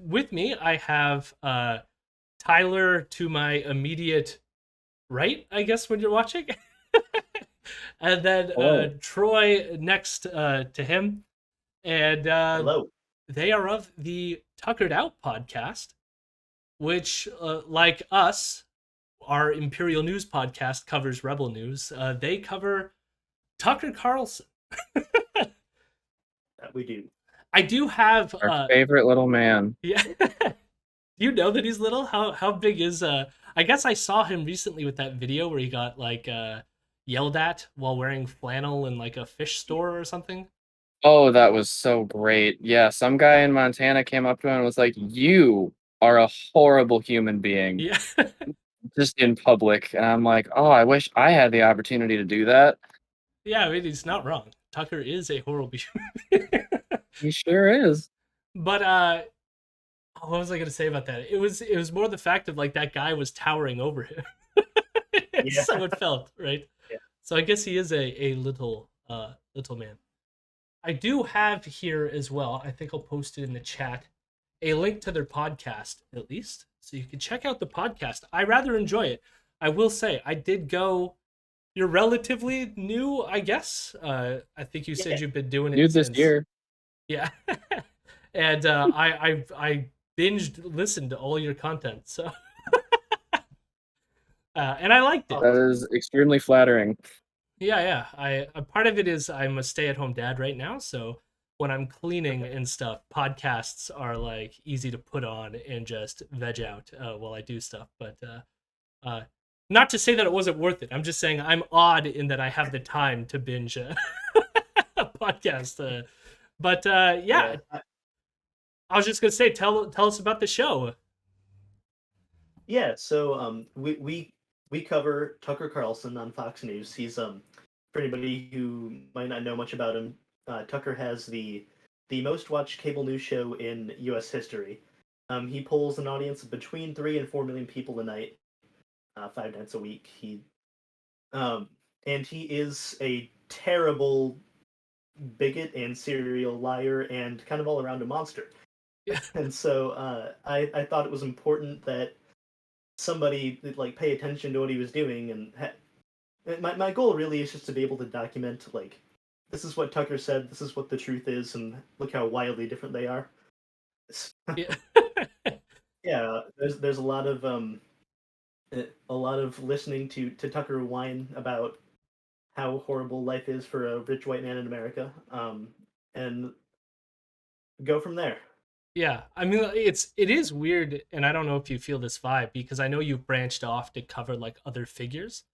with me, I have Tyler to my immediate right, I guess, when you're watching. And then Hello. Troy next to him. And Hello. they are of the Tuckered Out podcast, which, like us, our Imperial News podcast covers Rebel News. They cover Tucker Carlson. We do. I do have Our favorite little man. yeah. Do you know that he's little? How big is I guess I saw him recently with that video where he got like yelled at while wearing flannel in like a fish store or something. Oh, that was so great. Yeah, some guy in Montana came up to him and was like, "You are a horrible human being," Yeah. just in public. And I'm like, "Oh, I wish I had the opportunity to do that." Yeah, I mean, he's not wrong. Tucker is a horrible human being. He sure is. But what was I gonna say about that? It was more the fact of like that guy was towering over him. Yeah. So it felt, right? Yeah. So I guess he is a little little man. I do have here as well, I think I'll post it in the chat, a link to their podcast at least. So you can check out the podcast. I rather enjoy it. I will say I did go. You're relatively new, I guess. I think you said Yeah. you've been doing it New this since year. yeah. And I binged listened to all your content, so and I liked it. That is extremely flattering. Yeah. I a part of it is I'm a stay-at-home dad right now, so when I'm cleaning and stuff, podcasts are like easy to put on and just veg out while I do stuff. But not to say that it wasn't worth it. I'm just saying I'm odd in that I have the time to binge a podcast. But yeah, I was just gonna say, tell us about the show. Yeah. So we cover Tucker Carlson on Fox News. He's for anybody who might not know much about him, Tucker has the most watched cable news show in U.S. history. He pulls an audience of between 3 and 4 million people a night, 5 nights a week. And he is a terrible bigot and serial liar and kind of all around a monster. Yeah. And so I thought it was important that somebody like pay attention to what he was doing, and my goal really is just to be able to document like this is what Tucker said, this is what the truth is, and look how wildly different they are. Yeah. Yeah, there's a lot of listening to Tucker whine about how horrible life is for a rich white man in America, and go from there. Yeah, I mean it is weird, and I don't know if you feel this vibe because I know you've branched off to cover like other figures,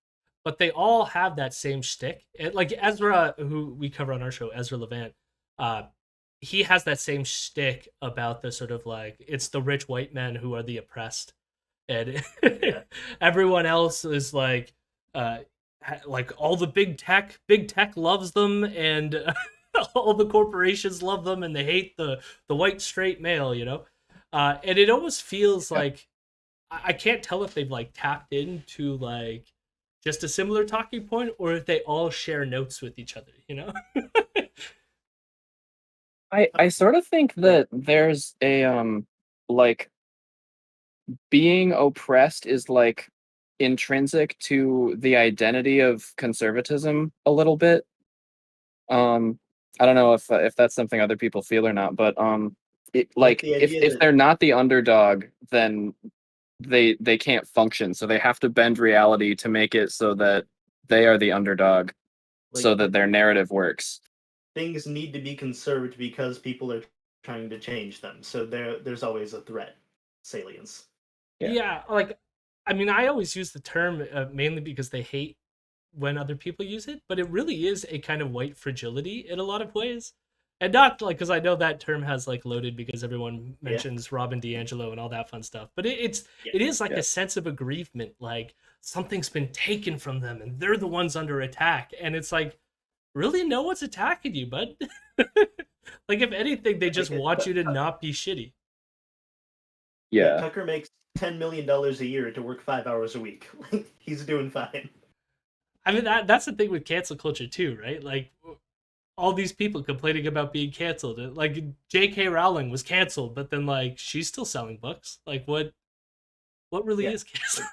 but they all have that same shtick. Like Ezra, who we cover on our show, Ezra Levant, uh, he has that same shtick about the sort of like it's the rich white men who are the oppressed, and everyone else is like all the big tech loves them, and all the corporations love them, and they hate the white straight male, you know. And it almost feels like I can't tell if they've like tapped into like just a similar talking point or if they all share notes with each other, you know. I sort of think that there's a like being oppressed is like intrinsic to the identity of conservatism a little bit. I don't know if that's something other people feel or not, but it like the if idea if that they're not the underdog, then they can't function. So they have to bend reality to make it so that they are the underdog, so like that their narrative works. things need to be conserved because people are trying to change them. So there's always a threat, salience. Yeah. Yeah, like I mean, I always use the term mainly because they hate when other people use it, but it really is a kind of white fragility in a lot of ways. And not like because I know that term has like loaded because everyone Yeah. mentions Robin DiAngelo and all that fun stuff. But Yeah. it is like Yeah. a sense of aggrievement, like something's been taken from them and they're the ones under attack. And it's like, really, no one's attacking you, bud. Like if anything, they just want you to not be shitty. Yeah. Tucker makes $10 million a year to work 5 hours a week. He's doing fine. I mean that's the thing with cancel culture too, right? Like all these people complaining about being canceled. Like J.K. Rowling was canceled, but then like she's still selling books. Like what really Yeah. is canceled?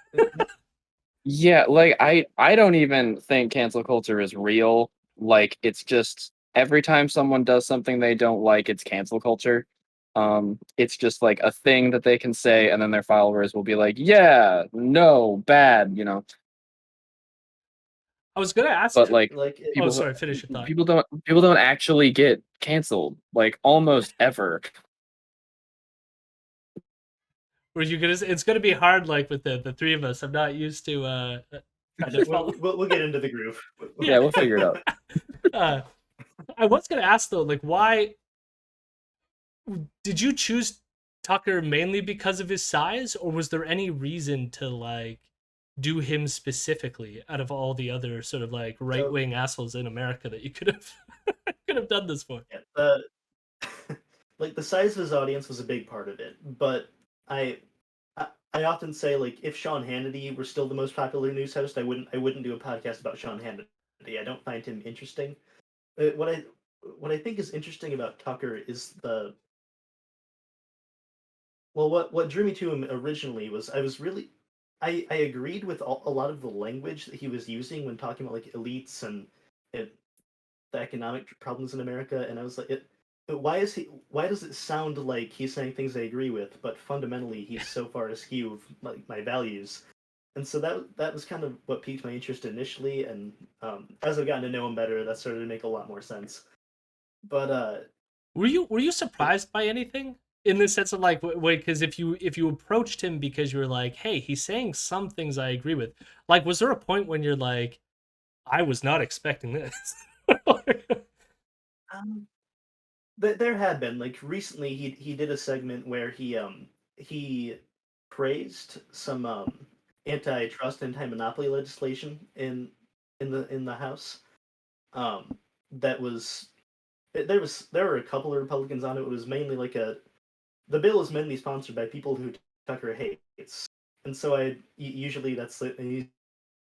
Yeah, like I don't even think cancel culture is real. Like it's just every time someone does something they don't like, it's cancel culture. It's just like a thing that they can say, and then their followers will be like, "Yeah, no, bad," you know. I was gonna ask. But like Like it, Oh, people sorry. Finish your thought. people don't actually get canceled like almost ever. Were you gonna? It's gonna be hard, like with the three of us. I'm not used to trying to follow. we'll get into the groove. Yeah. Yeah, we'll figure it out. uh, I was gonna ask though, like, why did you choose Tucker mainly because of his size, or was there any reason to like do him specifically out of all the other sort of like right wing assholes in America that you could have could have done this for? Yeah, like the size of his audience was a big part of it, but I, I often say like if Sean Hannity were still the most popular news host, I wouldn't do a podcast about Sean Hannity. I don't find him interesting. What I think is interesting about Tucker is the well, what drew me to him originally was I was really I agreed with a lot of the language that he was using when talking about like elites and it, the economic problems in America, and I was like, why is he? Why does it sound like he's saying things I agree with, but fundamentally he's so far askew of my values? And so that was kind of what piqued my interest initially, and as I've gotten to know him better, that started to make a lot more sense. But Were you surprised by anything in the sense of like wait, because if you approached him because you were like, hey, he's saying some things I agree with, like was there a point when you're like, I was not expecting this? um, there had been like recently he did a segment where he praised some antitrust, anti-monopoly legislation in the House. That was there were a couple of Republicans on it. It was mainly like the bill is mainly sponsored by people who Tucker hates, and so usually that's an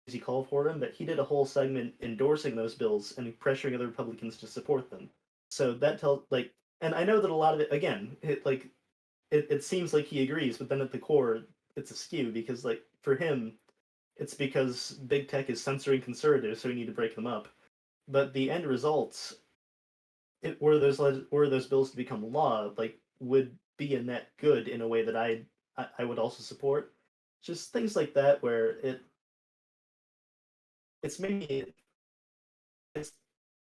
easy call for him. But he did a whole segment endorsing those bills and pressuring other Republicans to support them. So that tells like, and I know that a lot of it again, it seems like he agrees, but then at the core, it's askew because like for him, it's because big tech is censoring conservatives, so we need to break them up. But the end results, were those bills to become law, like would be a net good in a way that I would also support. Just things like that where it's maybe it's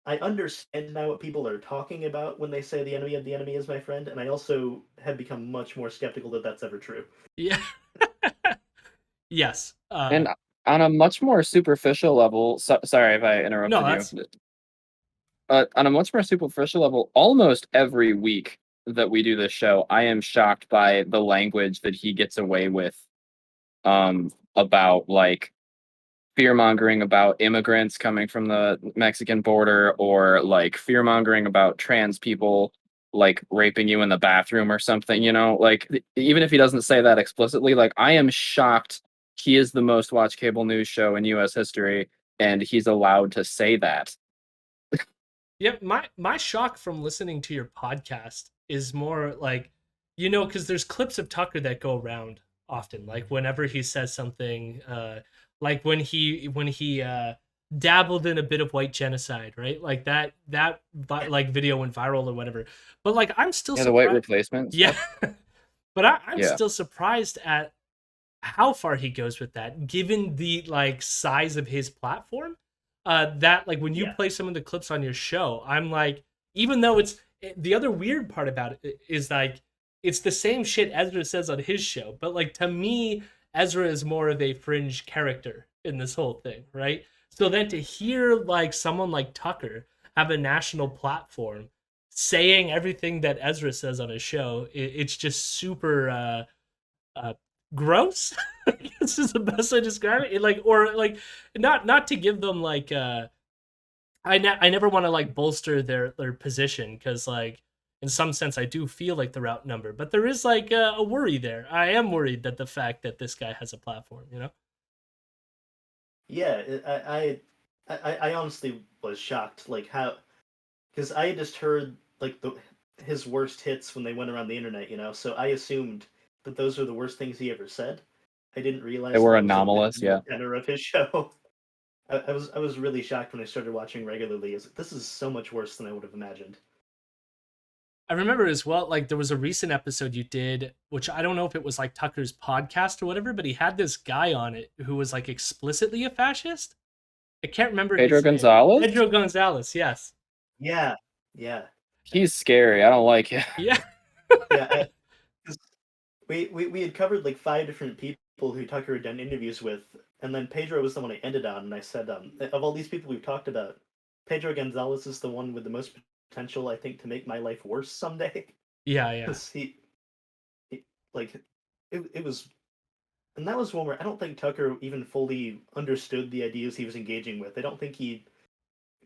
I understand now what people are talking about when they say the enemy of the enemy is my friend, and I also have become much more skeptical that that's ever true. Yeah. Yes. And on a much more superficial level, sorry if I No, interrupted that's you. On a much more superficial level, almost every week that we do this show, I am shocked by the language that he gets away with about like fear mongering about immigrants coming from the Mexican border or like fear mongering about trans people like raping you in the bathroom or something, you know, like even if he doesn't say that explicitly, like I am shocked he is the most watched cable news show in US history and he's allowed to say that. yeah. My shock from listening to your podcast is more like, because there's clips of Tucker that go around often, like whenever he says something, like when he dabbled in a bit of white genocide, right? Like that like video went viral or whatever. But like I'm still Yeah, the white surprised. replacement Yeah, stuff. but I'm Yeah. still surprised at how far he goes with that, given the like size of his platform. That like when you Yeah, play some of the clips on your show, I'm like, even though the other weird part about it is like it's the same shit Ezra says on his show, but like to me, Ezra is more of a fringe character in this whole thing, right? So then to hear like someone like Tucker have a national platform saying everything that Ezra says on his show, it's just super uh gross. I guess is the best way to describe it. Like or like not to give them like I never want to like bolster their position because like in some sense I do feel like they're outnumbered, but there is like a worry there. I am worried that the fact that this guy has a platform. yeah. I honestly was shocked, like how because I had just heard like his worst hits when they went around the internet, so I assumed that those were the worst things he ever said. I didn't They realize were that was like the anomalous, yeah. tenor of his show. I was really shocked when I started watching regularly. Is this is so much worse than I would have imagined. I remember as well, like there was a recent episode you did, which I don't know if it was like Tucker's podcast or whatever, but he had this guy on it who was like explicitly a fascist. I can't remember Pedro his name. Gonzalez? Pedro Gonzalez, yes. Yeah. He's scary. I don't like him. Yeah. Yeah. 'Cause we had covered like 5 different people who Tucker had done interviews with, and then Pedro was the one I ended on, and I said, of all these people we've talked about, Pedro Gonzalez is the one with the most potential, I think, to make my life worse someday. Yeah. 'Cause he like it was, and that was one where I don't think Tucker even fully understood the ideas he was engaging with. I don't think he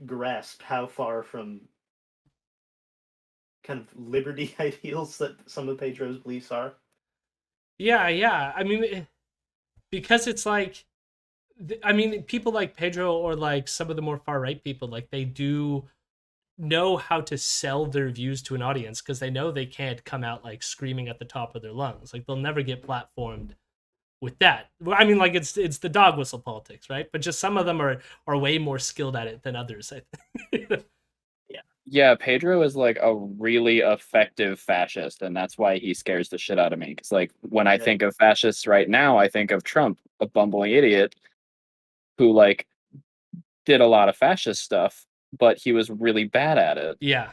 grasped how far from kind of liberty ideals that some of Pedro's beliefs are. Yeah. I mean, because it's like, I mean, people like Pedro or like some of the more far right people, like they do know how to sell their views to an audience because they know they can't come out like screaming at the top of their lungs. Like they'll never get platformed with that. Well, I mean, like it's the dog whistle politics, right? But just some of them are way more skilled at it than others, I think. Yeah, Pedro is like a really effective fascist, and that's why he scares the shit out of me. Because like when I think of fascists right now, I think of Trump, a bumbling idiot who like did a lot of fascist stuff, but he was really bad at it. Yeah.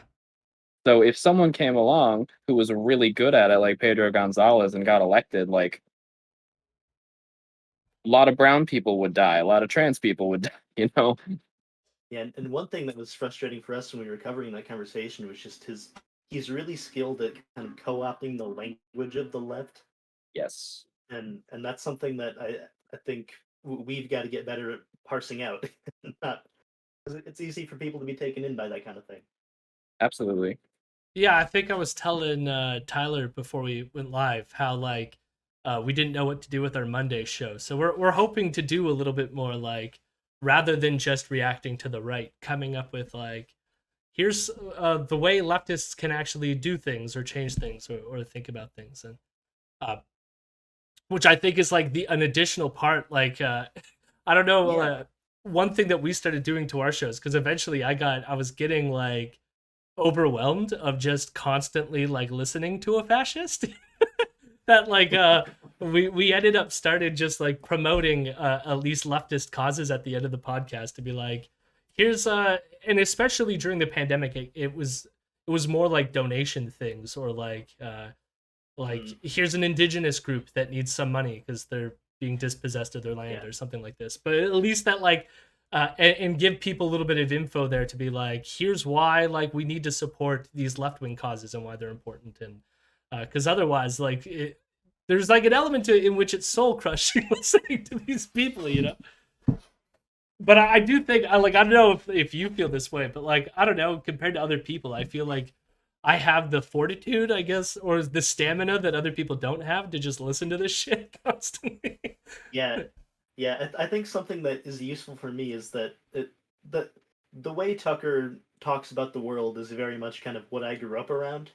So if someone came along who was really good at it, like Pedro Gonzalez, and got elected, like a lot of brown people would die, a lot of trans people would die, Yeah, and one thing that was frustrating for us when we were covering that conversation was just he's really skilled at kind of co-opting the language of the left. Yes. And that's something that I think we've got to get better at parsing out. Not, 'cause it's easy for people to be taken in by that kind of thing. Absolutely. Yeah, I think I was telling Tyler before we went live how like we didn't know what to do with our Monday show. So we're hoping to do a little bit more like rather than just reacting to the right, coming up with like here's the way leftists can actually do things or change things or think about things, and which I think is like an additional part. Like I don't know, one thing that we started doing to our shows because eventually I was getting like overwhelmed of just constantly like listening to a fascist that like we ended up started just like promoting at least leftist causes at the end of the podcast to be like here's and especially during the pandemic it was more like donation things or like here's an indigenous group that needs some money because they're being dispossessed of their land or something like this, but at least that like and give people a little bit of info there to be like here's why like we need to support these left-wing causes and why they're important, and because otherwise like there's like an element in which it's soul crushing listening to these people. But I do think I don't know if you feel this way, but like I don't know, compared to other people I feel like I have the fortitude, I guess, or the stamina that other people don't have to just listen to this shit constantly. Yeah, I think something that is useful for me is that the way Tucker talks about the world is very much kind of what I grew up around,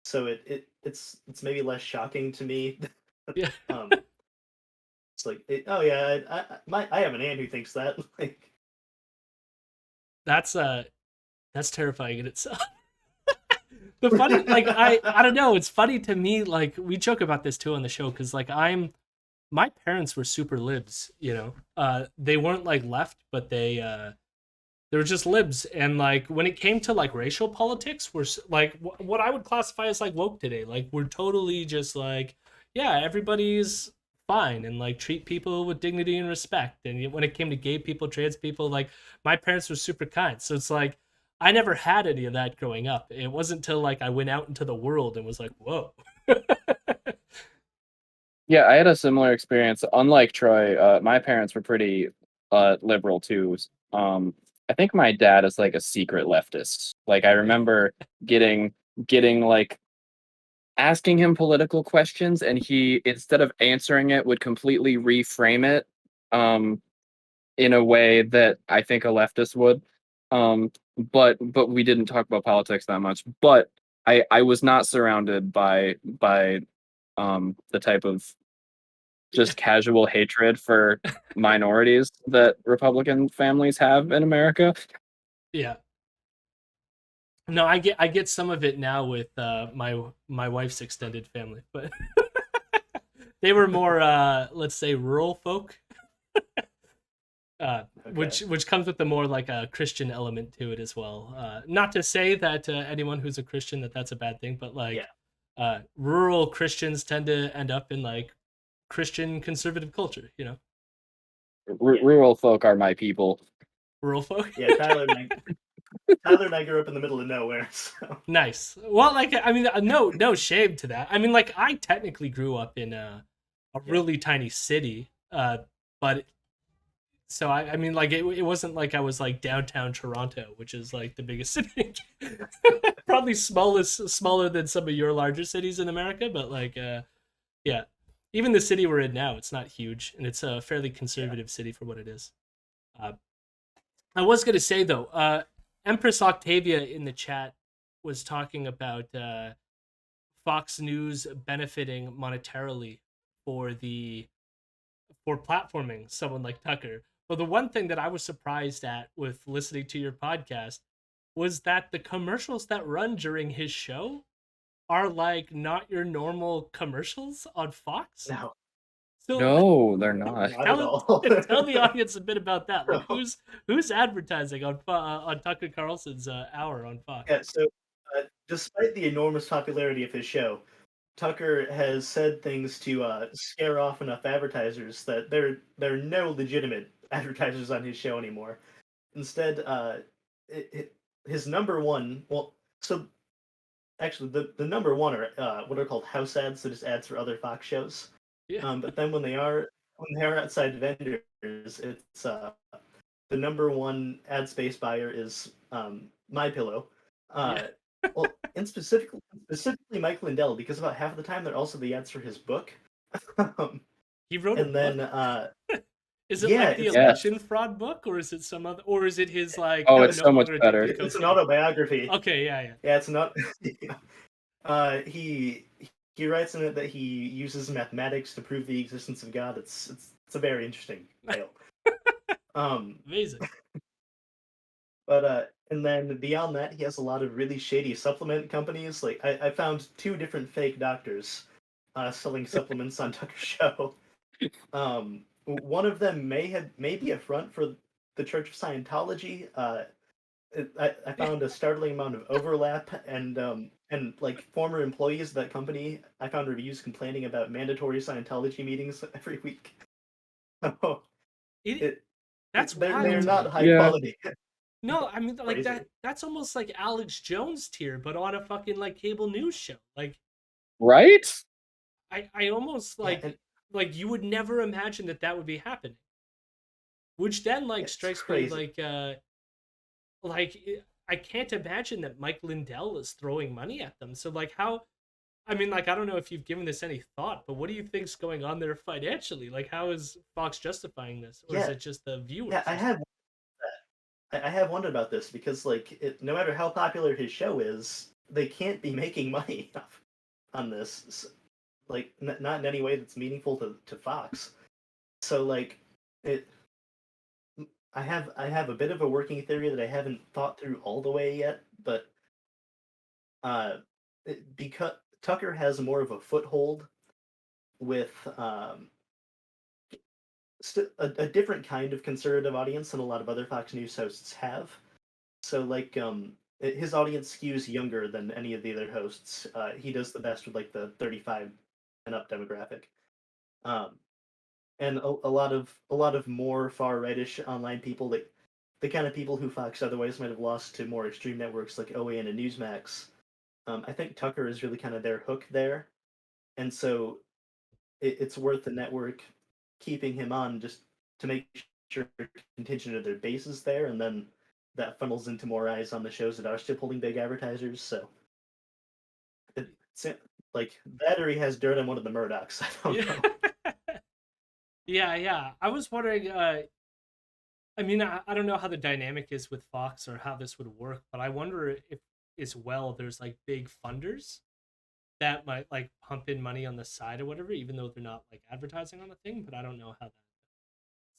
so it's maybe less shocking to me. Yeah. It's like I have an aunt who thinks that like that's terrifying in itself. The funny, like I don't know, it's funny to me. Like we joke about this too on the show because like my parents were super libs, they weren't like left, but they were just libs, and like when it came to like racial politics, we're like what I would classify as like woke today. Like we're totally just like everybody's fine and like treat people with dignity and respect. And when it came to gay people, trans people, like my parents were super kind. So it's like I never had any of that growing up. It wasn't until like I went out into the world and was like, whoa. Yeah, I had a similar experience. Unlike Troy, my parents were pretty liberal too. I think my dad is like a secret leftist. Like I remember getting like asking him political questions, and he, instead of answering it, would completely reframe it in a way that I think a leftist would. but we didn't talk about politics that much. But I was not surrounded by the type of just casual hatred for minorities that Republican families have in America. Yeah. No, I get some of it now with my wife's extended family, but they were more let's say rural folk. Which comes with the more like a Christian element to it as well. Not to say that anyone who's a Christian that's a bad thing, but like rural Christians tend to end up in like Christian conservative culture, you know. Rural folk are my people. Rural folk. Yeah, Tyler and I grew up in the middle of nowhere. So. Nice. Well, like I mean, no shame to that. I mean, like I technically grew up in a really tiny city, but so I mean, like it wasn't like I was like downtown Toronto, which is like the biggest city, probably smaller than some of your larger cities in America, but like yeah, even the city we're in now, it's not huge, and it's a fairly conservative city for what it is. I was gonna say though, Empress Octavia in the chat was talking about Fox News benefiting monetarily for platforming someone like Tucker. But the one thing that I was surprised at with listening to your podcast was that the commercials that run during his show are like not your normal commercials on Fox. No. So No, they're not. Not at all. Tell the audience a bit about that. Like who's advertising on Tucker Carlson's hour on Fox? Yeah, so despite the enormous popularity of his show, Tucker has said things to scare off enough advertisers that there are no legitimate advertisers on his show anymore. Instead, his number one, well, so actually the number one are what are called house ads, so just ads for other Fox shows. Yeah. But then when they are outside vendors, it's the number one ad space buyer is MyPillow. Well, and specifically Mike Lindell, because about half of the time they're also the ads for his book. He wrote and a book? Then is it yeah, like the election fraud book, or is it some other, or is it his like? Oh, it's so much better. It's an autobiography. Okay, yeah. Yeah, it's not. He writes in it that he uses mathematics to prove the existence of God. It's a very interesting tale. Amazing. But and then beyond that, he has a lot of really shady supplement companies. Like I found 2 different fake doctors selling supplements on Tucker's show. One of them may be a front for the Church of Scientology. I found a startling amount of overlap, and like former employees of that company, I found reviews complaining about mandatory Scientology meetings every week. They're not high quality. No, I mean like that's almost like Alex Jones tier, but on a fucking like cable news show. Like right? I almost like you would never imagine that would be happening. Which then like strikes me like I can't imagine that Mike Lindell is throwing money at them. So like how I mean like I don't know if you've given this any thought, but what do you think's going on there financially? Like how is Fox justifying this? Or is it just the viewers? Yeah, I have wondered about this because like no matter how popular his show is, they can't be making money on this. Like not in any way that's meaningful to Fox. So like I have a bit of a working theory that I haven't thought through all the way yet, but because Tucker has more of a foothold with a different kind of conservative audience than a lot of other Fox News hosts have. So like his audience skews younger than any of the other hosts. He does the best with like the 35 and up demographic. And a lot of more far rightish online people, like the kind of people who Fox otherwise might have lost to more extreme networks like OAN and Newsmax. I think Tucker is really kind of their hook there, and so it's worth the network keeping him on just to make sure contingent of their base is there, and then that funnels into more eyes on the shows that are still pulling big advertisers. So it's like that, or he has dirt on one of the Murdochs. I don't know. Yeah. I was wondering, I mean, I don't know how the dynamic is with Fox or how this would work, but I wonder if as well there's like big funders that might like pump in money on the side or whatever, even though they're not like advertising on the thing. But I don't know how that.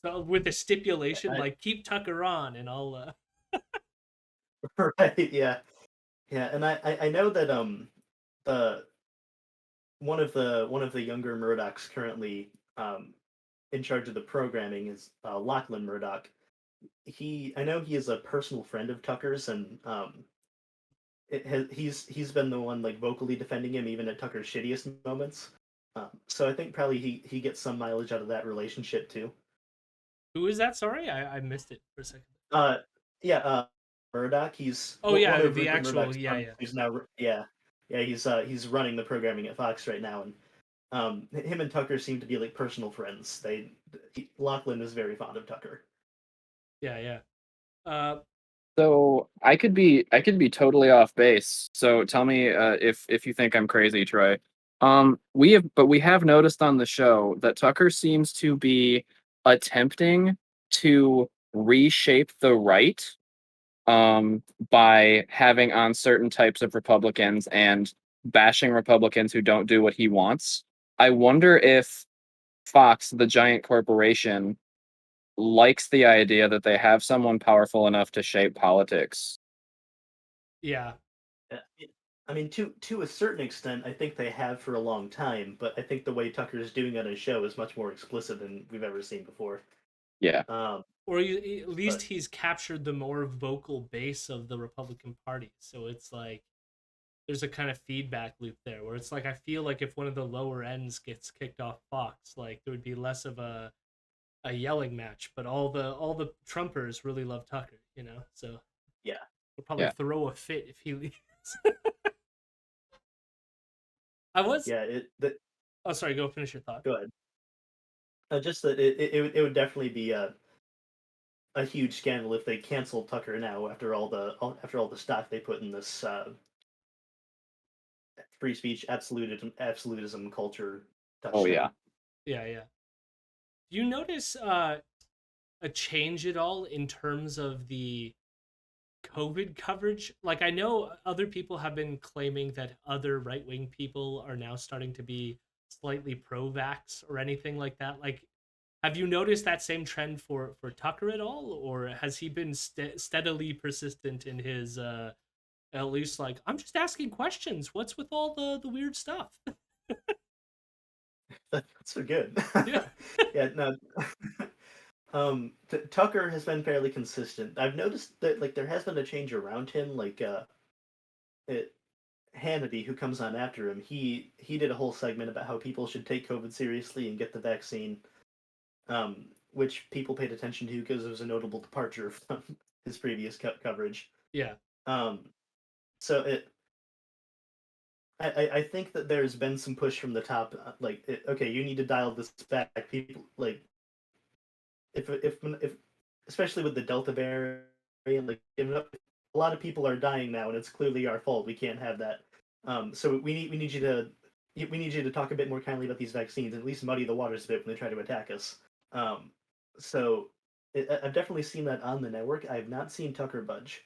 So with the stipulation, I, like keep Tucker on, and I'll. right, yeah, yeah, and I know that the one of the younger Murdochs currently in charge of the programming is Lachlan Murdoch. I know he is a personal friend of Tucker's, and he's been the one like vocally defending him even at Tucker's shittiest moments. So I think probably he gets some mileage out of that relationship too. Who is that? Sorry, I missed it for a second. Uh, yeah, Murdoch. He's Oh one yeah, of the Rupert actual Murdoch's sons. yeah. Who's now yeah he's running the programming at Fox right now, and him and Tucker seem to be like personal friends. Lachlan is very fond of Tucker. Yeah. Uh, So I could be totally off base. So tell me if you think I'm crazy, Troy. We have noticed on the show that Tucker seems to be attempting to reshape the right by having on certain types of Republicans and bashing Republicans who don't do what he wants. I wonder if Fox, the giant corporation, likes the idea that they have someone powerful enough to shape politics. yeah. Yeah, I mean, to a certain extent, I think they have for a long time, but I think the way Tucker is doing on his show is much more explicit than we've ever seen before. Yeah. Or at least But he's captured the more vocal base of the Republican Party. So it's like there's a kind of feedback loop there where it's like I feel like if one of the lower ends gets kicked off Fox, like there would be less of a yelling match, but all the Trumpers really love Tucker, so yeah, they'll probably Yeah. throw a fit if he leaves. I was yeah. Oh, sorry, go finish your thought. Go ahead. Just that it would definitely be a huge scandal if they canceled Tucker now after all the stock they put in this free speech absolutism culture Oh yeah. touchdown. Yeah. Do you notice a change at all in terms of the COVID coverage? Like, I know other people have been claiming that other right wing people are now starting to be slightly pro vax or anything like that. Like, have you noticed that same trend for Tucker at all, or has he been steadily persistent in his at least like I'm just asking questions? What's with all the weird stuff? That's so good. Yeah, Yeah, no. Tucker has been fairly consistent. I've noticed that like there has been a change around him. Like it, Hannity, who comes on after him, he did a whole segment about how people should take COVID seriously and get the vaccine, which people paid attention to because it was a notable departure from his previous coverage. yeah, Um, so I think that there's been some push from the top, okay, you need to dial this back. People like if especially with the Delta variant, like if a lot of people are dying now, and it's clearly our fault. We can't have that. So we need you to talk a bit more kindly about these vaccines, and at least muddy the waters a bit when they try to attack us. So I've definitely seen that on the network. I have not seen Tucker budge.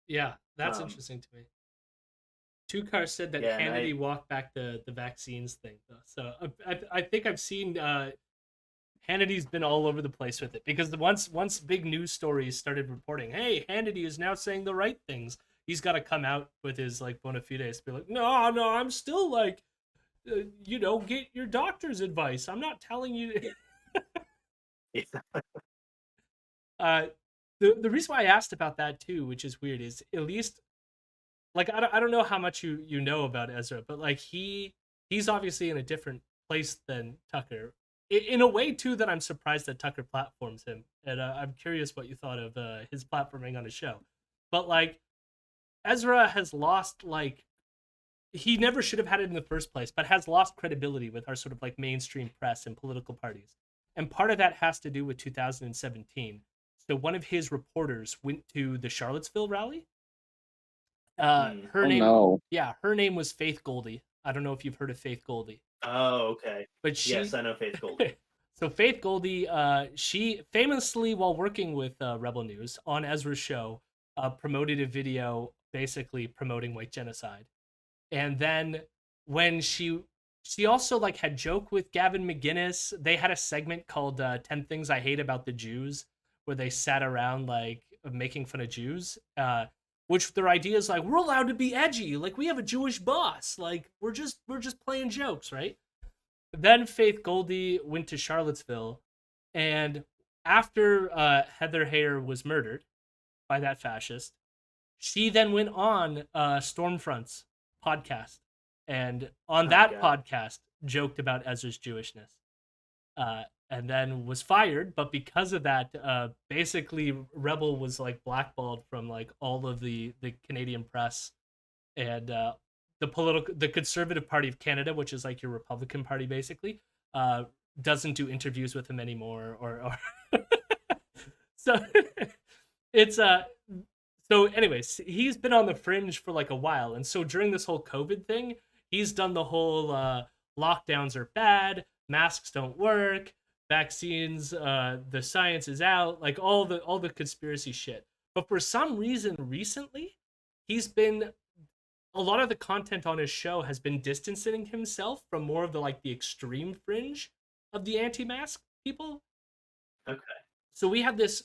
yeah. That's Um, interesting to me. Tucar said that yeah, and Hannity walked back the vaccines thing, though. So I think I've seen Hannity's been all over the place with it because once big news stories started reporting, hey, Hannity is now saying the right things. He's got to come out with his like bona fides, be like, no, I'm still like, get your doctor's advice. I'm not telling you. uh, the reason why I asked about that too, which is weird, is at least like I don't know how much you know about Ezra, but like he's obviously in a different place than Tucker. In a way too that I'm surprised that Tucker platforms him, and I'm curious what you thought of his platforming on his show. But like Ezra has lost like he never should have had it in the first place, but has lost credibility with our sort of like mainstream press and political parties. And part of that has to do with 2017. So one of his reporters went to the Charlottesville rally. Her Oh name, no. yeah, her name was Faith Goldie. I don't know if you've heard of Faith Goldie, oh, okay. but Yes, I know Faith Gold. So Faith Goldie, she famously, while working with Rebel News on Ezra's show, promoted a video basically promoting white genocide. And then when she also like had joke with Gavin McGinnis. They had a segment called 10 Things I Hate About the Jews, where they sat around like making fun of Jews. Which their idea is like, we're allowed to be edgy, like we have a Jewish boss, like we're just playing jokes, right? Then Faith Goldie went to Charlottesville, and after Heather Heyer was murdered by that fascist, she then went on Stormfront's podcast, and on Oh that god. podcast joked about Ezra's Jewishness, and then was fired. But because of that, basically Rebel was like blackballed from like all of the Canadian press, and the Conservative Party of Canada, which is like your Republican Party, basically, uh, doesn't do interviews with him anymore, or so it's so anyways, he's been on the fringe for like a while, and so during this whole COVID thing, he's done the whole lockdowns are bad, masks don't work, vaccines, the science is out, like all the conspiracy shit. But for some reason recently, he's been a lot of the content on his show has been distancing himself from more of the like the extreme fringe of the anti-mask people. Okay. So we had this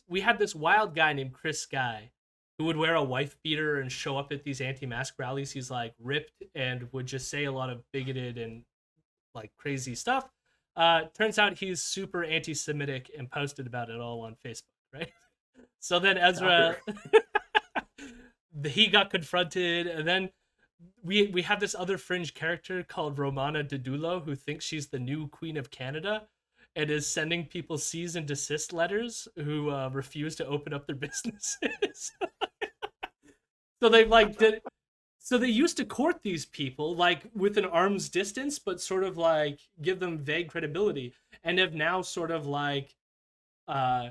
wild guy named Chris Sky who would wear a wife beater and show up at these anti-mask rallies. He's like ripped and would just say a lot of bigoted and like crazy stuff. Turns out he's super anti-Semitic and posted about it all on Facebook, right? So then Ezra, Shocker. he got confronted, and then we have this other fringe character called Romana Didulo who thinks she's the new Queen of Canada and is sending people cease and desist letters who refuse to open up their businesses. So they like did. So they used to court these people like with an arm's distance, but sort of like give them vague credibility, and have now sort of uh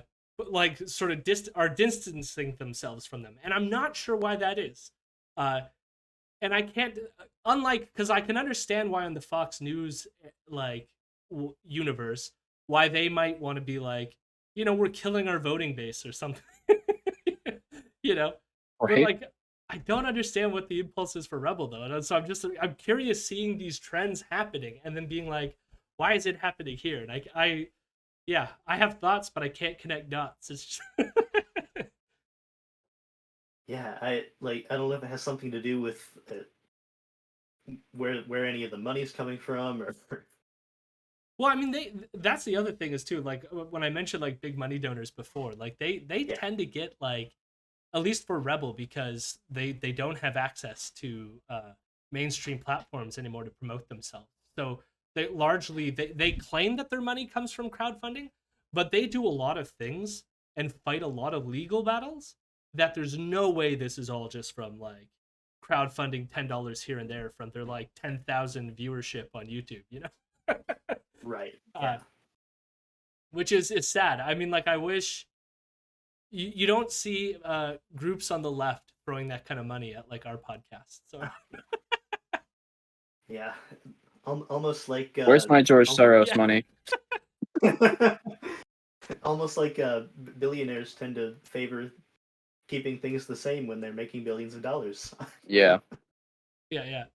sort of are distancing themselves from them, and I'm not sure why that is. Uh, and I can't, unlike, because I can understand why on the Fox News like universe, why they might want to be like, we're killing our voting base or something, you know. But Right? like, I don't understand what the impulse is for Rebel though, and so I'm curious seeing these trends happening and then being like, why is it happening here? And yeah, I have thoughts, but I can't connect dots. It's just... Yeah, I don't know if it has something to do with where any of the money's coming from, or Well, I mean, that's the other thing is too. Like when I mentioned like big money donors before, like they yeah, tend to get like, at least for Rebel, because they don't have access to mainstream platforms anymore to promote themselves. So they claim that their money comes from crowdfunding, but they do a lot of things and fight a lot of legal battles that there's no way this is all just from like crowdfunding $10 here and there from their like 10,000 viewership on YouTube, right, uh, yeah, which is sad. I mean, like I wish you don't see groups on the left throwing that kind of money at like our podcast. So yeah, almost like Where's my George almost, Soros yeah, money? almost like billionaires tend to favor keeping things the same when they're making billions of dollars. Yeah. yeah.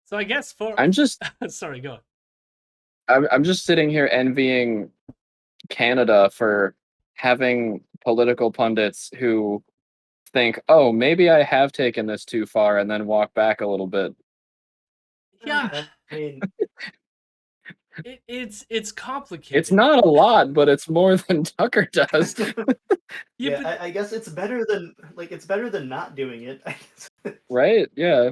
So I guess for I'm just sorry, go on. I'm just sitting here envying Canada for having political pundits who think, oh, maybe I have taken this too far, and then walk back a little bit. Yeah, I mean, it's complicated. It's not a lot, but it's more than Tucker does. Yeah, yeah, but I guess it's better than not doing it. I guess. Right? Yeah.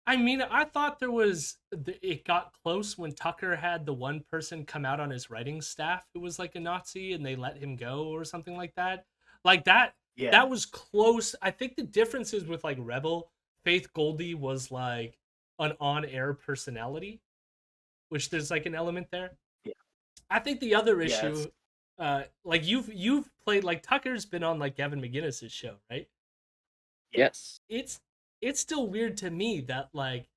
I mean, I thought it got close when Tucker had the one person come out on his writing staff who was like a Nazi and they let him go or something like that. Like Yeah, that was close. I think the difference is with like Rebel, Faith Goldie was like an on-air personality, which there's like an element there. yeah, I think the other yeah. issue, like you've played, like Tucker's been on like Gavin McGinnis's show, right? Yeah. Yes. It's it's still weird to me that like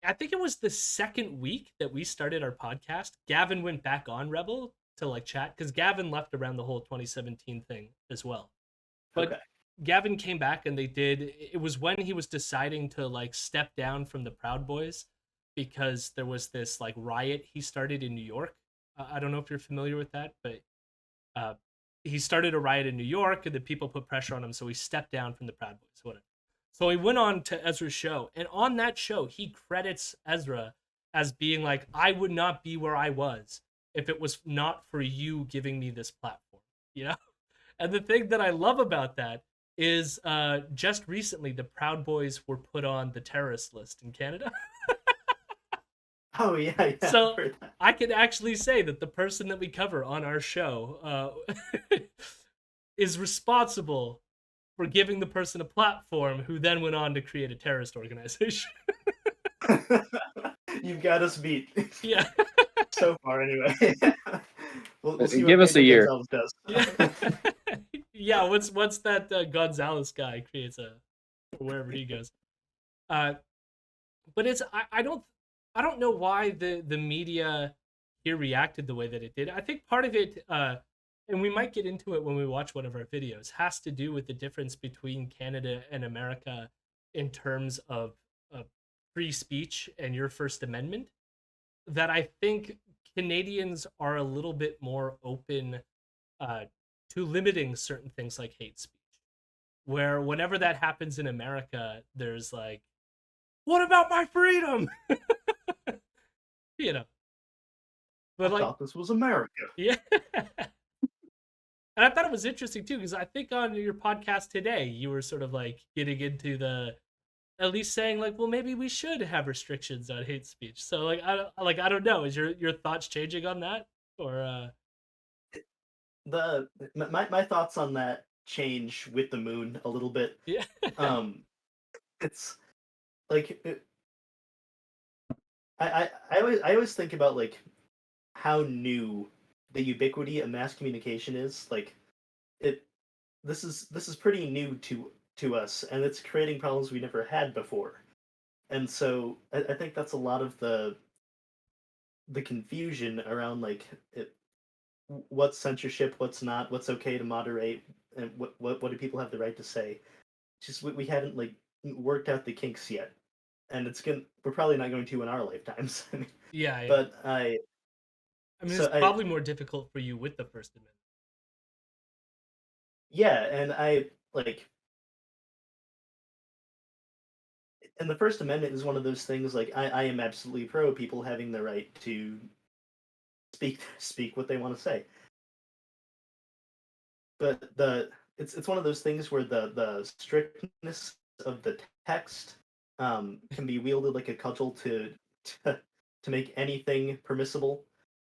I think it was the second week that we started our podcast. Gavin went back on Rebel to like chat because Gavin left around the whole 2017 thing as well. But Okay. Gavin came back and they did. It was when he was deciding to like step down from the Proud Boys because there was this like riot he started in New York. I don't know if you're familiar with that, but uh, he started a riot in New York and the people put pressure on him, so he stepped down from the Proud Boys. Whatever. So he went on to Ezra's show, and on that show, he credits Ezra as being like, "I would not be where I was if it was not for you giving me this platform." You know. And the thing that I love about that is just recently the Proud Boys were put on the terrorist list in Canada. Oh yeah, yeah. So I've heard that. I can actually say that the person that we cover on our show is responsible for giving the person a platform who then went on to create a terrorist organization. You've got us beat. Yeah. So far, anyway. We'll see Give what us a Daniel year. Gonzalez does. Yeah. Yeah, once that Gonzalez guy creates a wherever he goes. But it's I don't know why the media here reacted the way that it did. I think part of it, and we might get into it when we watch one of our videos, has to do with the difference between Canada and America in terms of free speech and your First Amendment. That I think Canadians are a little bit more open to limiting certain things like hate speech. Where whenever that happens in America, there's like, what about my freedom? You know. But I like, thought this was America. yeah. And I thought it was interesting too, because I think on your podcast today, you were sort of like getting into the at least saying like, well, maybe we should have restrictions on hate speech. So I don't know. Is your thoughts changing on that? Or My thoughts on that change with the moon a little bit. yeah. It's like I always think about like how new the ubiquity of mass communication is. Like it this is pretty new to us, and it's creating problems we never had before. And so I think that's a lot of the confusion around like what's censorship, what's not, what's okay to moderate, and what do people have the right to say. Just we haven't like worked out the kinks yet, and we're probably not going to in our lifetimes. Yeah, yeah. But I mean, so it's probably more difficult for you with the First Amendment. yeah, and I like, and the First Amendment is one of those things like I am absolutely pro people having the right to speak what they want to say. But it's one of those things where the strictness of the text can be wielded like a cudgel to to make anything permissible.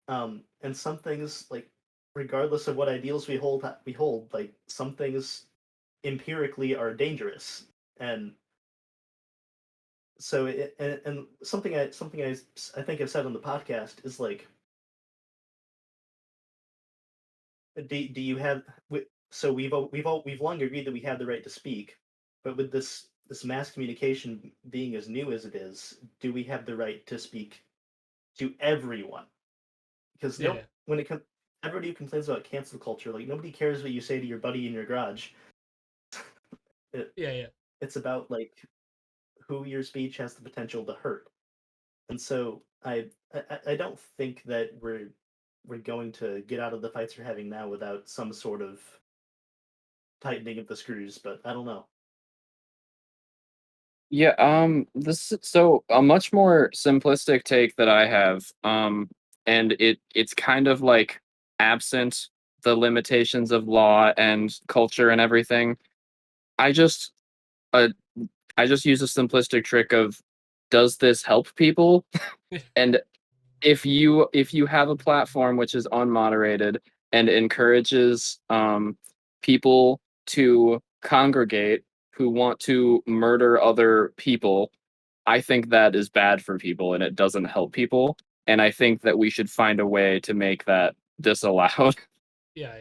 And some things like regardless of what ideals we hold like some things empirically are dangerous. And so and something I think I've said on the podcast is like do you have so we've long agreed that we have the right to speak, but with this mass communication being as new as it is, do we have the right to speak to everyone? Because no, Yeah, when it comes, everybody complains about cancel culture. Like nobody cares what you say to your buddy in your garage. It, yeah, yeah. it's about like who your speech has the potential to hurt. And so I don't think that we're going to get out of the fights we're having now without some sort of tightening of the screws, but I don't know. Yeah, this is so a much more simplistic take that I have, and it's kind of like absent the limitations of law and culture and everything. I just uh, I just use a simplistic trick of does this help people? And if you have a platform which is unmoderated and encourages people to congregate who want to murder other people, I think that is bad for people and it doesn't help people. And I think that we should find a way to make that disallowed. Yeah,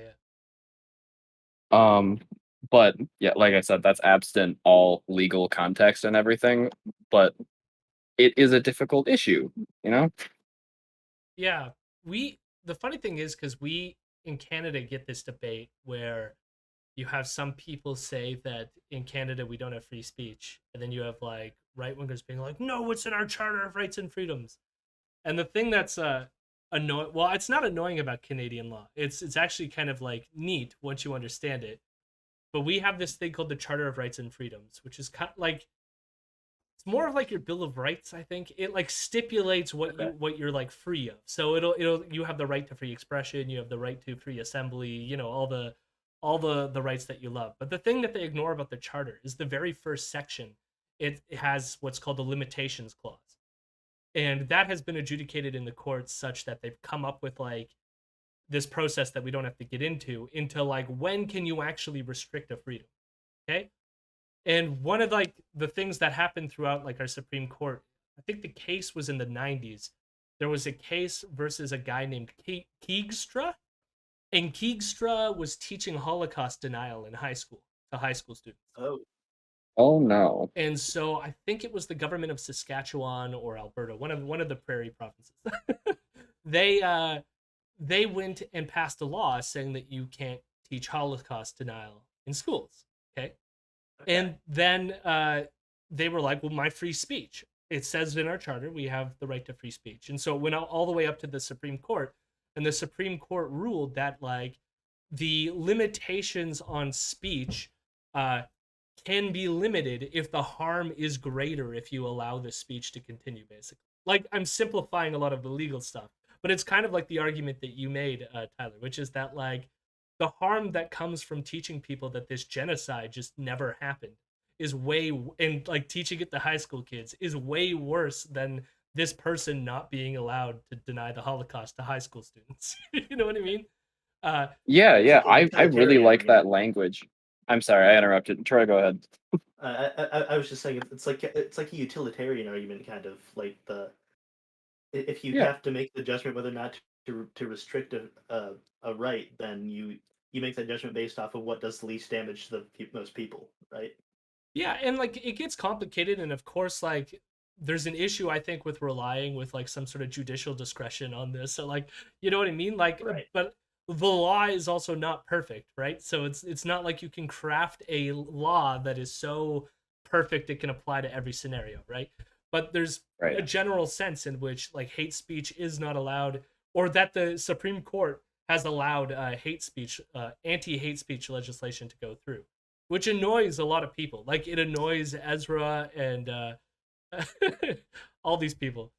yeah. um, but yeah, like I said, that's absent all legal context and everything. But it is a difficult issue, you know? Yeah, the funny thing is because we in Canada get this debate where you have some people say that in Canada we don't have free speech, and then you have like right wingers being like, no, it's in our Charter of Rights and Freedoms. And the thing that's annoying, well, it's not annoying about Canadian law. It's actually kind of like neat once you understand it. But we have this thing called the Charter of Rights and Freedoms, which is kind of like it's more of like your Bill of Rights. I think it like stipulates what you're like free of. So it'll you have the right to free expression, you have the right to free assembly, all the rights that you love. But the thing that they ignore about the charter is the very first section. It has what's called the limitations clause, and that has been adjudicated in the courts such that they've come up with like this process that we don't have to get into like when can you actually restrict a freedom. Okay. And one of like the things that happened throughout like our Supreme Court, I think the case was in the 90s. There was a case versus a guy named Keegstra, and Keegstra was teaching Holocaust denial in high school to high school students. Oh no. And so I think it was the government of Saskatchewan or Alberta, one of the prairie provinces. They went and passed a law saying that you can't teach Holocaust denial in schools. Okay. And then they were like, well, my free speech. It says in our charter we have the right to free speech. And so it went all the way up to the Supreme Court. And the Supreme Court ruled that like the limitations on speech can be limited if the harm is greater if you allow the speech to continue, basically. Like, I'm simplifying a lot of the legal stuff, but it's kind of like the argument that you made, Tyler, which is that like the harm that comes from teaching people that this genocide just never happened is and like teaching it to high school kids is way worse than this person not being allowed to deny the Holocaust to high school students. You know what I mean? Yeah. I really like that language. I'm sorry, I interrupted. Troy, go ahead. I was just saying it's like a utilitarian argument, kind of like if you have to make the judgment whether or not to restrict a right, then you make that judgment based off of what does the least damage to the most people, right? Yeah, and like it gets complicated, and of course, like there's an issue I think with relying with like some sort of judicial discretion on this. So like, you know what I mean? Like, right. But the law is also not perfect, right? So it's not like you can craft a law that is so perfect it can apply to every scenario, right? But there's a general sense in which like hate speech is not allowed, or that the Supreme Court has allowed hate speech, anti-hate speech legislation to go through, which annoys a lot of people. Like it annoys Ezra and all these people.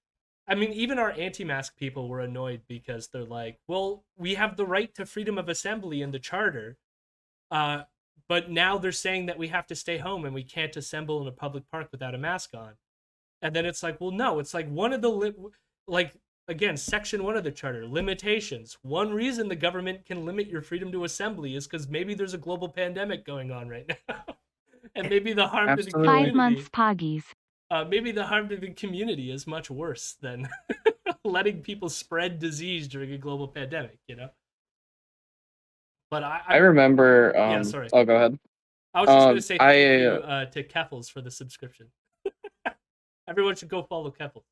I mean, even our anti-mask people were annoyed because they're like, well, we have the right to freedom of assembly in the charter, but now they're saying that we have to stay home and we can't assemble in a public park without a mask on. And then it's like, well, no, it's like one of the, like, again, section 1 of the charter, limitations. One reason the government can limit your freedom to assembly is because maybe there's a global pandemic going on right now. And maybe the harm to the community. 5 months poggies. Maybe the harm to the community is much worse than letting people spread disease during a global pandemic, you know? But I remember... yeah, sorry. Oh, go ahead. I was just going to say thank you to Keffels for the subscription. Everyone should go follow Keffels.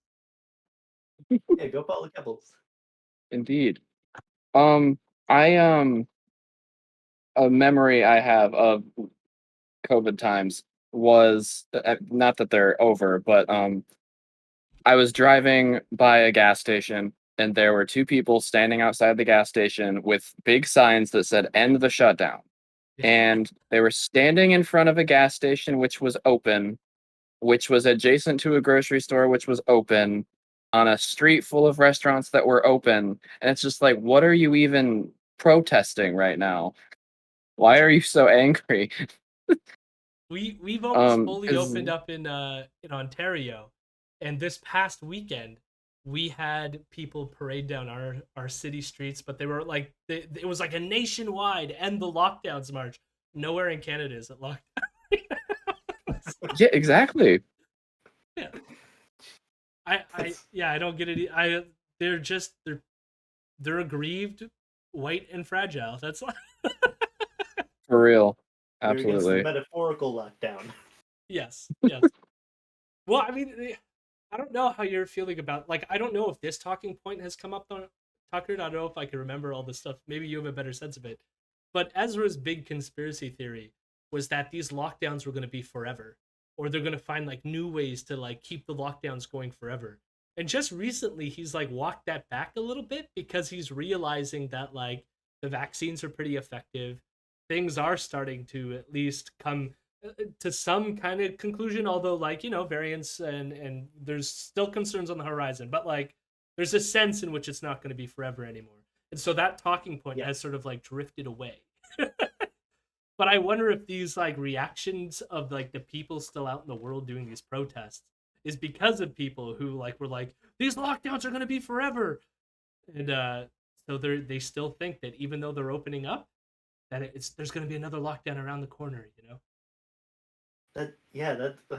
Yeah, go follow Keffels. Indeed. A memory I have of COVID times was not that they're over, but I was driving by a gas station and there were 2 people standing outside the gas station with big signs that said "End the shutdown." And they were standing in front of a gas station which was open, which was adjacent to a grocery store which was open, on a street full of restaurants that were open. And it's just like, what are you even protesting right now? Why are you so angry? We've almost fully opened up in Ontario, and this past weekend we had people parade down our city streets, but they were like it was like a nationwide end the lockdowns march. Nowhere in Canada is it locked down. Yeah, exactly. Yeah. I don't get it. They're aggrieved, white, and fragile. That's why. For real. They're against Absolutely. the metaphorical lockdown. Yes. Well, I mean, I don't know how you're feeling about, like, I don't know if this talking point has come up on Tucker. I don't know if I can remember all this stuff. Maybe you have a better sense of it. But Ezra's big conspiracy theory was that these lockdowns were going to be forever, or they're going to find like new ways to like keep the lockdowns going forever. And just recently, he's like walked that back a little bit because he's realizing that like the vaccines are pretty effective. Things are starting to at least come to some kind of conclusion, although like, you know, variants and there's still concerns on the horizon, but like there's a sense in which it's not going to be forever anymore. And so that talking point Yeah. has sort of like drifted away. But I wonder if these like reactions of like the people still out in the world doing these protests is because of people who like were like, these lockdowns are going to be forever. And so they still think that even though they're opening up, that there's going to be another lockdown around the corner, you know? That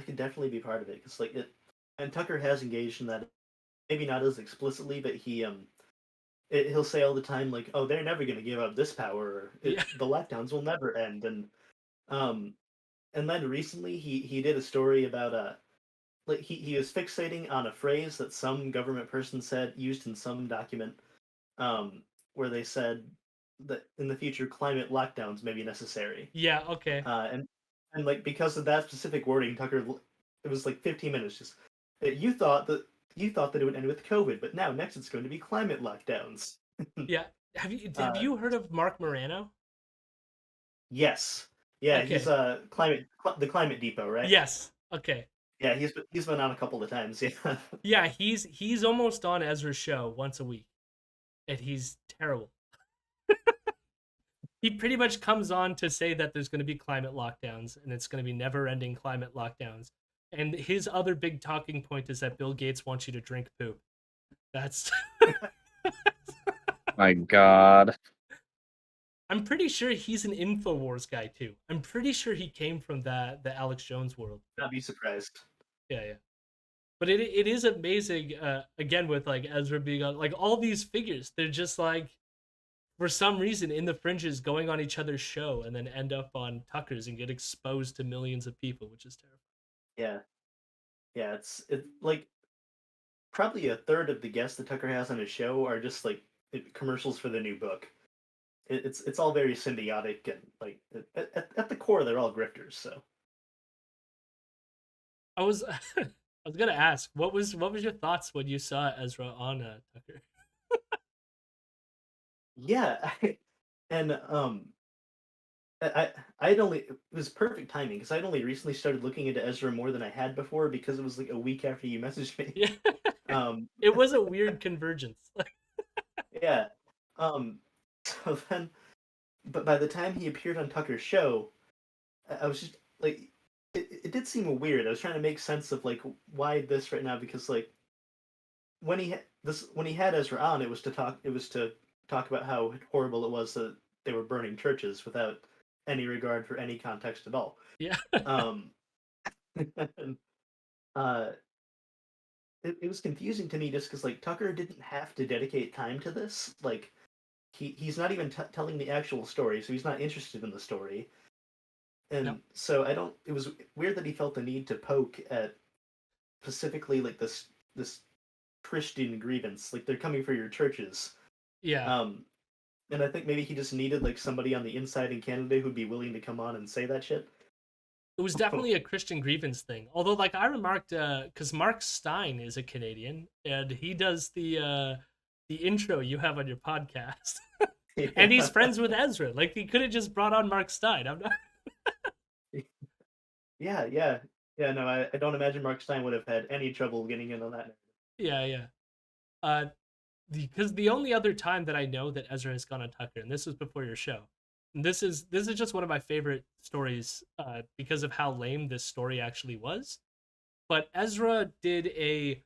could definitely be part of it, because like it, and Tucker has engaged in that, maybe not as explicitly, but he'll say all the time like, oh, they're never going to give up this power, or Yeah. the lockdowns will never end. Um and then recently he did a story about like he was fixating on a phrase that some government person said, used in some document, where they said that in the future climate lockdowns may be necessary. Yeah, okay. And like because of that specific wording, Tucker, it was like 15 minutes just, you thought that it would end with COVID, but now next it's going to be climate lockdowns. Yeah. Have Uh, you heard of Mark Morano? yes, yeah, Okay. he's the Climate Depot, right? Yes. Okay. Yeah, he's been on a couple of times. Yeah, Yeah, he's almost on Ezra's show once a week, and he's terrible. He pretty much comes on to say that there's going to be climate lockdowns and it's going to be never-ending climate lockdowns. And his other big talking point is that Bill Gates wants you to drink poop. That's My God. I'm pretty sure he's an InfoWars guy too. I'm pretty sure he came from the Alex Jones world. not be surprised. Yeah, yeah. But it is amazing. Again, with like Ezra being on, like all these figures, they're just like for some reason in the fringes going on each other's show and then end up on Tucker's and get exposed to millions of people, which is terrifying. Yeah, yeah, it's like probably a third of the guests that Tucker has on his show are just like commercials for the new book. It's all very symbiotic, and like at the core they're all grifters. So I was I was gonna ask what was your thoughts when you saw Ezra on Tucker? yeah, and I'd only, it was perfect timing because I'd only recently started looking into Ezra more than I had before, because it was like a week after you messaged me. Yeah, Um, it was a weird convergence. yeah. So then, but by the time he appeared on Tucker's show, I was just like, it did seem weird. I was trying to make sense of like why this right now, because like when he had Ezra on, it was to talk about how horrible it was that they were burning churches without any regard for any context at all. Yeah, Um, and, uh, it was confusing to me just because like Tucker didn't have to dedicate time to this. Like he's not even telling the actual story, so he's not interested in the story. And no, so I don't. It was weird that he felt the need to poke at specifically like this Christian grievance. Like they're coming for your churches. yeah. Um, and I think maybe he just needed like somebody on the inside in Canada who'd be willing to come on and say that shit. It was definitely a Christian grievance thing. Although, like I remarked, because Mark Stein is a Canadian and he does the intro you have on your podcast, and he's friends with Ezra. Like he could have just brought on Mark Stein. I'm not. Yeah. No, I don't imagine Mark Stein would have had any trouble getting in on that. Yeah, yeah. Uh, because the only other time that I know that Ezra has gone on Tucker, and this was before your show, and this is just one of my favorite stories, because of how lame this story actually was. But Ezra did a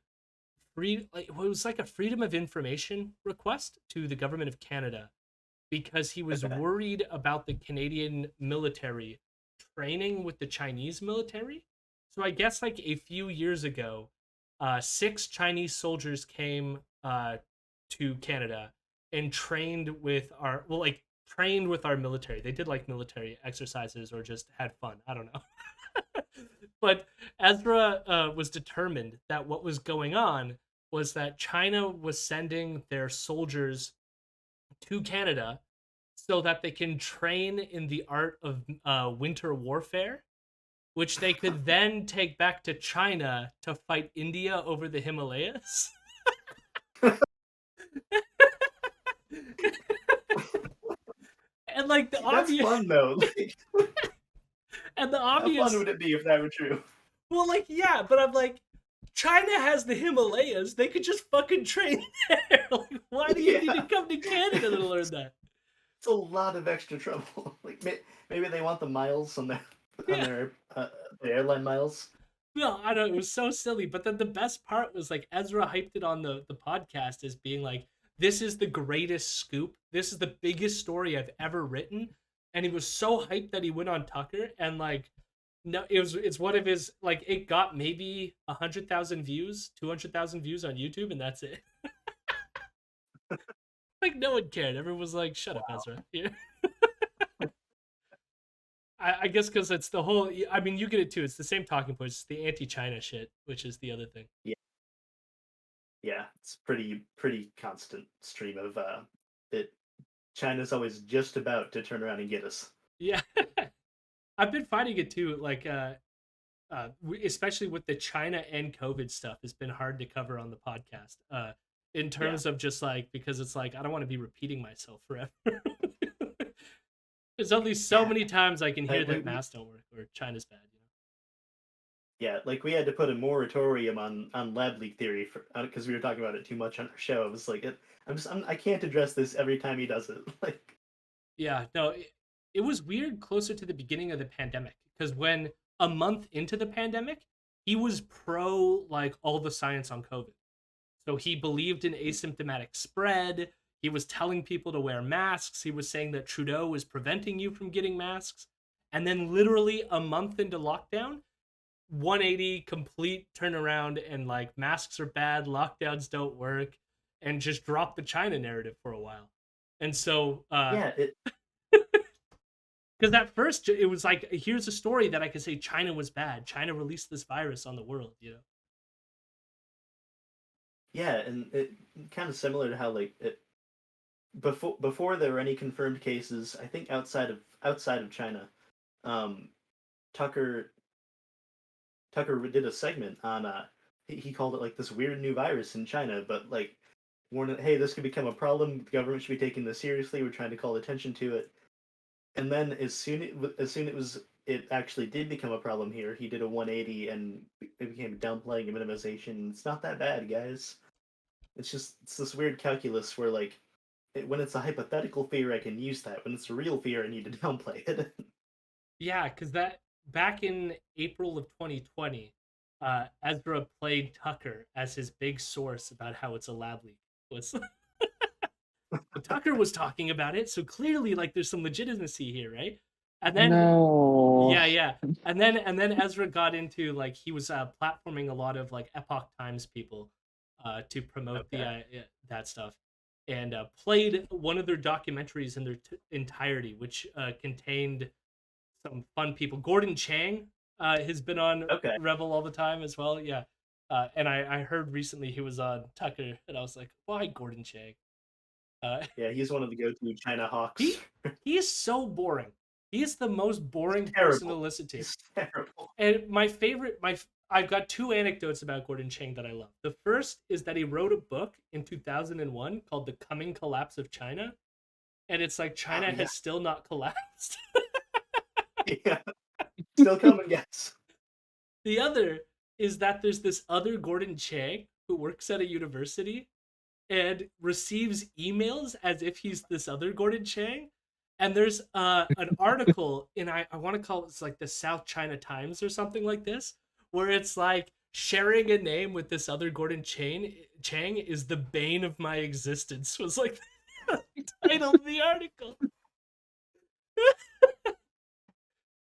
it was like a freedom of information request to the government of Canada because he was Okay. worried about the Canadian military training with the Chinese military. So I guess like a few years ago, 6 Chinese soldiers came to Canada and trained with our military. They did like military exercises or just had fun. I don't know. But Ezra was determined that what was going on was that China was sending their soldiers to Canada so that they can train in the art of winter warfare, which they could then take back to China to fight India over the Himalayas. And like the That's obvious, fun though. and the How obvious, fun would it be if that were true? well, like yeah, but I'm like, China has the Himalayas. They could just fucking train there. Like, why do you need to come to Canada to learn that? It's a lot of extra trouble. Like maybe they want the miles on their the airline miles. No, I don't. It was so silly. But then the best part was like Ezra hyped it on the podcast as being like, "This is the greatest scoop. This is the biggest story I've ever written." And he was so hyped that he went on Tucker and like, no, it's one of his like it got maybe 100,000 views, 200,000 views on YouTube, and that's it. Like no one cared. Everyone was like, "Shut up, Ezra." Yeah. I guess because it's the whole. I mean, you get it too. It's the same talking points. It's the anti-China shit, which is the other thing. Yeah, it's pretty constant stream of it. China's always just about to turn around and get us. Yeah, I've been finding it too. Like, especially with the China and COVID stuff, it's been hard to cover on the podcast. In terms of just like because it's like I don't want to be repeating myself forever. There's only so many times I can hear that masks don't work or China's bad. Yeah, like we had to put a moratorium on lab leak theory because we were talking about it too much on our show. It was like I can't address this every time he does it. Like Yeah, no, it was weird closer to the beginning of the pandemic because when a month into the pandemic, he was pro like all the science on COVID. So he believed in asymptomatic spread. He was telling people to wear masks. He was saying that Trudeau was preventing you from getting masks. And then literally a month into lockdown, 180 complete turnaround and like masks are bad, lockdowns don't work, and just drop the China narrative for a while. And so because at first it was like here's a story that I could say China was bad. China released this virus on the world, you know. Yeah, and it kind of similar to how like it before there were any confirmed cases, I think outside of China, um, Tucker did a segment on he called it like this weird new virus in China, but like warned hey, this could become a problem. The government should be taking this seriously. We're trying to call attention to it. And then it actually did become a problem here, he did a 180 and it became downplaying and minimization. It's not that bad, guys. It's this weird calculus where like when it's a hypothetical fear, I can use that. When it's a real fear, I need to downplay it. Yeah, because that back in April of 2020, Ezra played Tucker as his big source about how it's a lab leak. Was but Tucker was talking about it, so clearly, like, there's some legitimacy here, right? And then, yeah, and then Ezra got into like he was platforming a lot of like Epoch Times people, to promote that stuff, and played one of their documentaries in their entirety, which contained some fun people. Gordon Chang has been on Rebel all the time as well. Yeah. And I heard recently he was on Tucker, and I was like, why Gordon Chang? Yeah, he's one of the go-to China hawks. He is so boring. He is the most boring person to listen to. He's terrible. And I've got two anecdotes about Gordon Chang that I love. The first is that he wrote a book in 2001 called The Coming Collapse of China. And it's like China has still not collapsed. Yeah. Still coming, yes. The other is that there's this other Gordon Chang who works at a university and receives emails as if he's this other Gordon Chang. And there's an article in I want to call it like the South China Times or something like this, where it's like sharing a name with this other Gordon Chang is the bane of my existence. Was like the title of the article.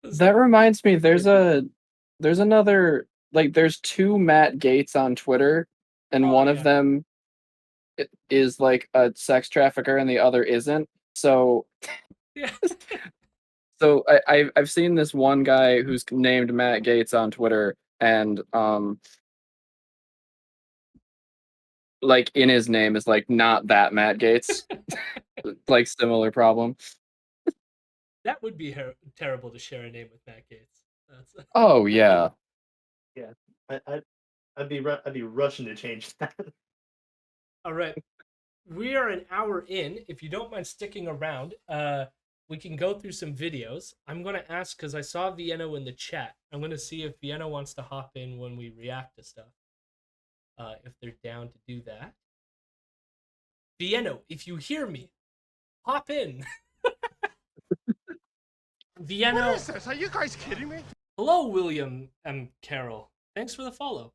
That reminds me, there's another, like, there's two Matt Gates on Twitter, and one of them is like a sex trafficker and the other isn't. So So I've seen this one guy who's named Matt Gaetz on Twitter, and like in his name is like not that Matt Gaetz, like similar problem. That would be terrible to share a name with Matt Gaetz. That's... Oh yeah. Yeah, I'd be rushing to change that. All right, we are an hour in. If you don't mind sticking around, we can go through some videos. I'm gonna ask because I saw Vienna in the chat. I'm gonna see if Vienna wants to hop in when we react to stuff. If they're down to do that. Vienna, if you hear me, hop in. Vienna. What is this? Are you guys kidding me? Hello, William M. Carroll. Thanks for the follow.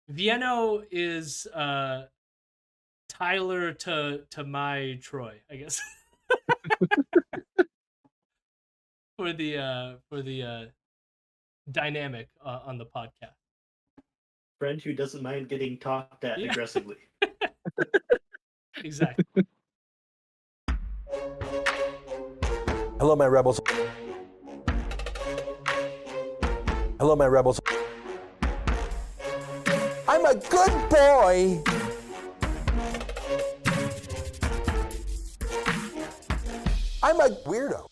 Vienna is Tyler to my Troy, I guess. for the dynamic on the podcast. Friend who doesn't mind getting talked at aggressively. Exactly. Hello, my rebels. Hello, my rebels. I'm a good boy. I'm a weirdo.